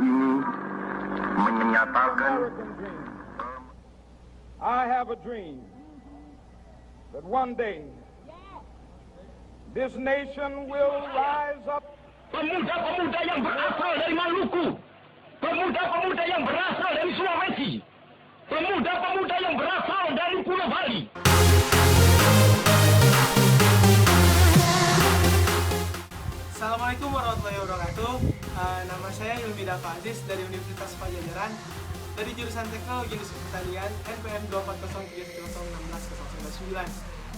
ini menyatakan I have a dream that one day this nation will rise up. Pemuda-pemuda yang berasal dari Maluku, pemuda-pemuda yang berasal dari Sulawesi, pemuda-pemuda yang berasal dari Pulau Bali. Assalamualaikum warahmatullahi wabarakatuh. Nama saya Ilmi Dafa Aziz dari Universitas Pajajaran dari jurusan Teknologi Industri Pertanian NPM 240301609.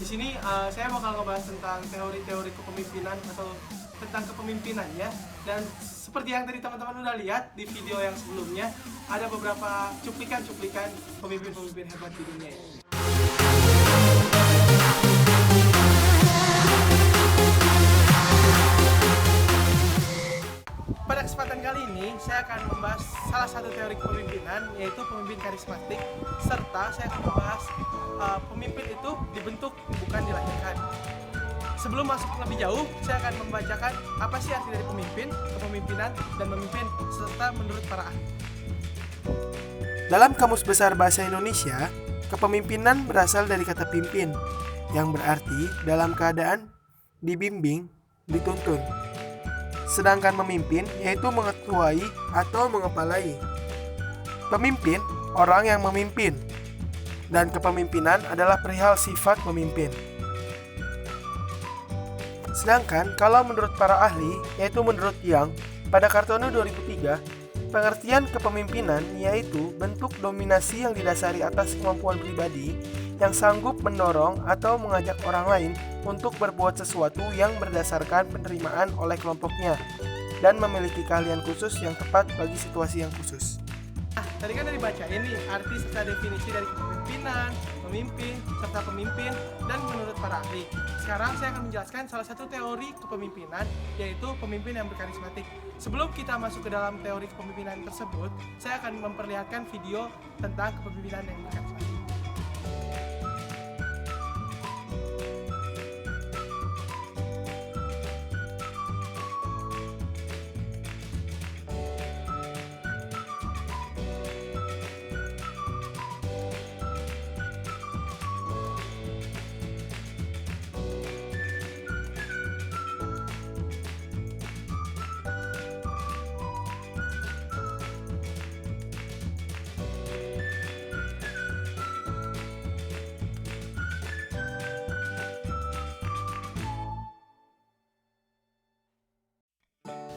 Di sini saya bakal ngebahas tentang teori-teori kepemimpinan atau tentang kepemimpinannya, dan seperti yang tadi teman-teman udah lihat di video yang sebelumnya, ada beberapa cuplikan-cuplikan pemimpin-pemimpin hebat di dunia ini. Pada kesempatan kali ini, saya akan membahas salah satu teori kepemimpinan, yaitu pemimpin karismatik, serta saya akan membahas pemimpin itu dibentuk, bukan dilahirkan. Sebelum masuk lebih jauh, saya akan membacakan apa sih arti dari pemimpin, kepemimpinan, dan memimpin, serta menurut para ahli. Dalam Kamus Besar Bahasa Indonesia, kepemimpinan berasal dari kata pimpin, yang berarti dalam keadaan dibimbing, dituntun. Sedangkan memimpin yaitu mengetuai atau mengepalai. Pemimpin, orang yang memimpin. Dan kepemimpinan adalah perihal sifat pemimpin. Sedangkan kalau menurut para ahli, yaitu menurut Young, pada Kartono 2003, pengertian kepemimpinan yaitu bentuk dominasi yang didasari atas kemampuan pribadi yang sanggup mendorong atau mengajak orang lain untuk berbuat sesuatu yang berdasarkan penerimaan oleh kelompoknya dan memiliki keahlian khusus yang tepat bagi situasi yang khusus. Nah, tadi kan udah dibacain nih arti serta definisi dari kepemimpinan, memimpin, serta pemimpin, dan menurut para ahli. Sekarang saya akan menjelaskan salah satu teori kepemimpinan, yaitu pemimpin yang berkarismatik. Sebelum kita masuk ke dalam teori kepemimpinan tersebut, saya akan memperlihatkan video tentang kepemimpinan yang berkarismatik.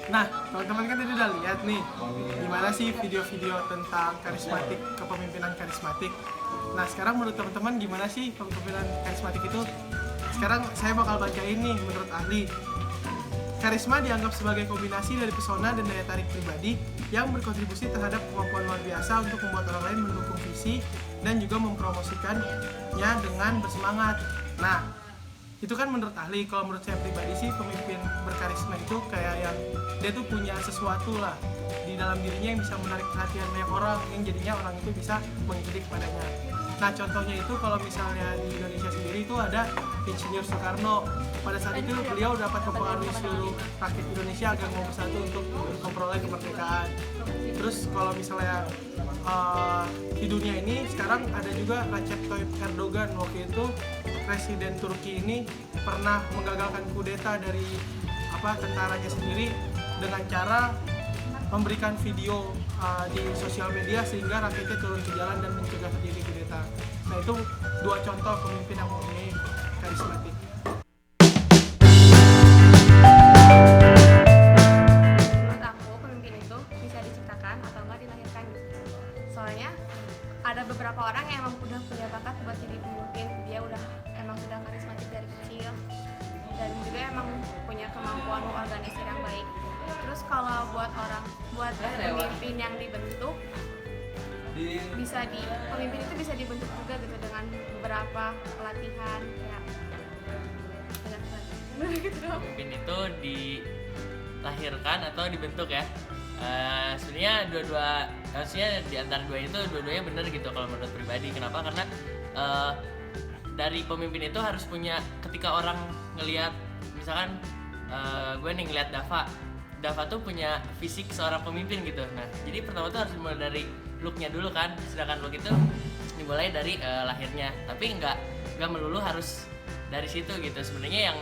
Nah, teman-teman kan tadi udah lihat nih gimana sih video-video tentang karismatik, kepemimpinan karismatik. Nah, sekarang menurut teman-teman gimana sih kepemimpinan karismatik itu? Sekarang saya bakal bacain nih menurut ahli. Karisma dianggap sebagai kombinasi dari pesona dan daya tarik pribadi yang berkontribusi terhadap kemampuan luar biasa untuk membuat orang lain mendukung visi dan juga mempromosikannya dengan bersemangat. Nah, itu kan menurut ahli. Kalau menurut saya pribadi sih, pemimpin berkarisma itu kayak yang dia tuh punya sesuatu lah di dalam dirinya yang bisa menarik perhatian banyak orang, yang jadinya orang itu bisa mengikuti kepadanya. Nah, contohnya itu kalau misalnya di Indonesia sendiri itu ada Insinyur Soekarno. Pada saat itu beliau dapat mempengaruhi seluruh rakyat Indonesia agar mau bersatu untuk memperoleh kemerdekaan. Terus kalau misalnya di dunia ini sekarang ada juga Recep Tayyip Erdogan. Waktu itu Presiden Turki ini pernah menggagalkan kudeta dari tentaranya sendiri dengan cara memberikan video di sosial media sehingga rakyatnya turun ke jalan dan mencegah terjadi kudeta. Nah, itu dua contoh pemimpin yang mempunyai karismatik. Menurut aku, pemimpin itu bisa diciptakan atau enggak dilahirkan. Soalnya ada beberapa orang yang emang udah punya bakat buat jadi pemimpin. Dia emang sudah karismatik dari kecil dan juga emang punya kemampuan organisasi yang baik. Terus kalau buat pemimpin yang dibentuk, pemimpin itu bisa dibentuk juga gitu dengan beberapa pelatihan ya. Pemimpin itu dilahirkan atau dibentuk ya. Sebenarnya harusnya di antara dua itu dua-duanya benar gitu kalau menurut pribadi. Kenapa? Karena dari pemimpin itu harus punya, ketika orang ngelihat misalkan gue nih ngelihat Dava, Dava tuh punya fisik seorang pemimpin gitu. Nah, jadi pertama tuh harus dimulai dari looknya dulu kan. Sedangkan look itu dimulai dari lahirnya. Tapi nggak melulu harus dari situ gitu. Sebenarnya yang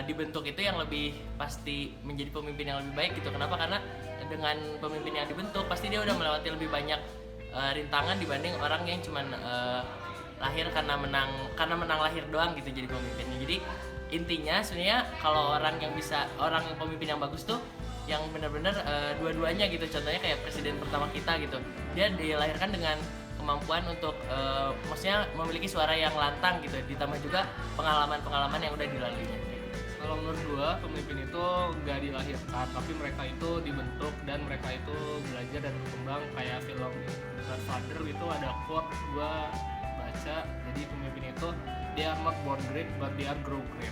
dibentuk itu yang lebih pasti menjadi pemimpin yang lebih baik gitu. Kenapa? Karena dengan pemimpin yang dibentuk pasti dia udah melewati lebih banyak rintangan dibanding orang yang cuman lahir karena menang lahir doang gitu jadi pemimpinnya. Jadi intinya sebenarnya kalau orang yang pemimpin yang bagus tuh yang benar-benar dua-duanya gitu. Contohnya kayak presiden pertama kita gitu, dia dilahirkan dengan kemampuan untuk maksudnya memiliki suara yang lantang gitu, ditambah juga pengalaman-pengalaman yang udah dilaluinya. Kalau menurut gua pemimpin itu gak dilahirkan, tapi mereka itu dibentuk dan mereka itu belajar dan berkembang. Kayak film Godfather itu ada quote gua baca, jadi pemimpin itu they are not born great but they are grow great.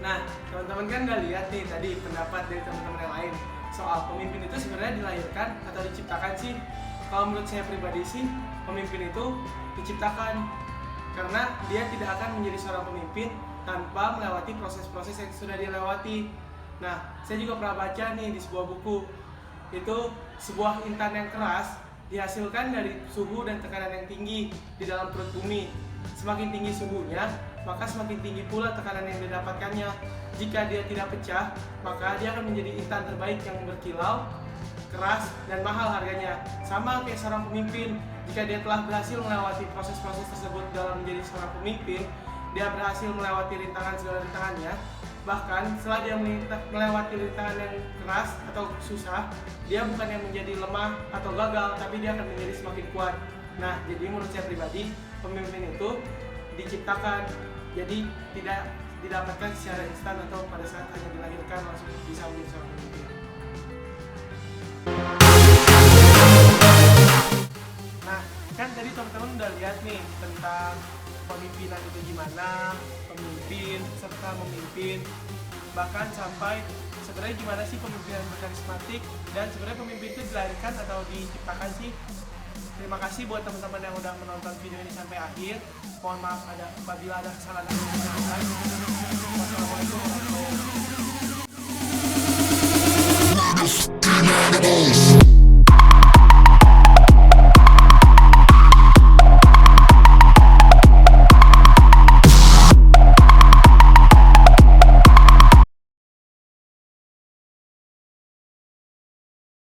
Nah, teman-teman kan udah lihat nih tadi pendapat dari teman-teman yang lain soal pemimpin itu sebenarnya dilahirkan atau diciptakan sih. Kalau menurut saya pribadi sih, pemimpin itu diciptakan karena dia tidak akan menjadi seorang pemimpin tanpa melewati proses-proses yang sudah dilewati. Nah, saya juga pernah baca nih di sebuah buku, itu sebuah intan yang keras dihasilkan dari suhu dan tekanan yang tinggi di dalam perut bumi. Semakin tinggi suhunya, maka semakin tinggi pula tekanan yang didapatkannya. Jika dia tidak pecah, maka dia akan menjadi intan terbaik yang berkilau, keras, dan mahal harganya. Sama kayak seorang pemimpin, jika dia telah berhasil melewati proses-proses tersebut dalam menjadi seorang pemimpin, dia berhasil melewati segala rintangannya. Bahkan setelah dia melewati rintangan yang keras atau susah, dia bukan yang menjadi lemah atau gagal, tapi dia akan menjadi semakin kuat. Nah, jadi menurut saya pribadi, pemimpin itu diciptakan, jadi tidak didapatkan secara instan atau pada saat hanya dilahirkan langsung bisa menjadi seorang pemimpin. Nah, kan tadi teman-teman udah lihat nih tentang pemimpinan itu gimana, pemimpin serta memimpin, bahkan sampai sebenarnya gimana sih pemimpinan berkarismatik, dan sebenarnya pemimpin itu dilahirkan atau diciptakan sih. Terima kasih buat teman-teman yang udah menonton video ini sampai akhir. Mohon maaf apabila ada kesalahan yang dilakukan. Wassalamualaikum warahmatullahi wabarakatuh.